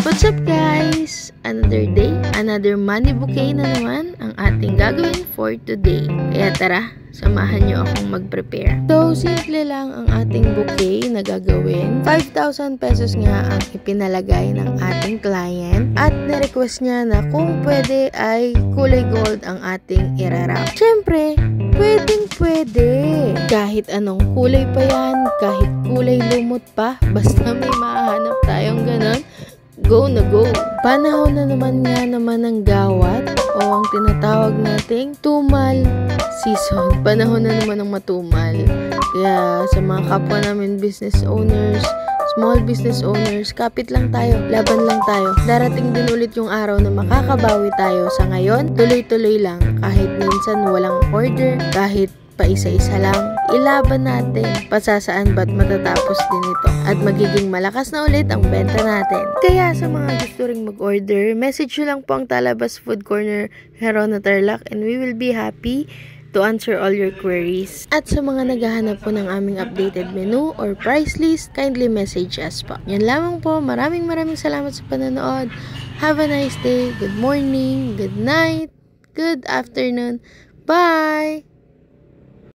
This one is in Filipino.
What's up guys? Another day, another money bouquet na naman ang ating gagawin for today. Kaya tara, samahan nyo akong mag-prepare. So, simple lang ang ating bouquet na gagawin. 5,000 pesos nga ang ipinalagay ng ating client at na-request niya na kung pwede ay kulay gold ang ating irarap. Siyempre, pwede. Kahit anong kulay pa yan, kahit kulay lumot pa, basta may mahanap tayong ganon, go na go. Panahon na naman ng gawat o ang tinatawag nating tumal season. Panahon na naman ng matumal. Kaya sa mga kapwa namin business owners, small business owners, kapit lang tayo, laban lang tayo. Darating din ulit yung araw na makakabawi tayo. Sa ngayon, tuloy-tuloy lang. Kahit minsan walang order, kahit pa isa-isa lang, ilaban natin. Pasasaan ba't matatapos din ito at magiging malakas na ulit ang benta natin. Kaya sa mga gusto ring mag-order, message nyo lang po ang Talabas Food Corner Herona Tarlac and we will be happy to answer all your queries. At sa mga naghahanap po ng aming updated menu or price list, kindly message us po. Yan lamang po. Maraming salamat sa panonood. Have a nice day. Good morning, good night, good afternoon. Bye!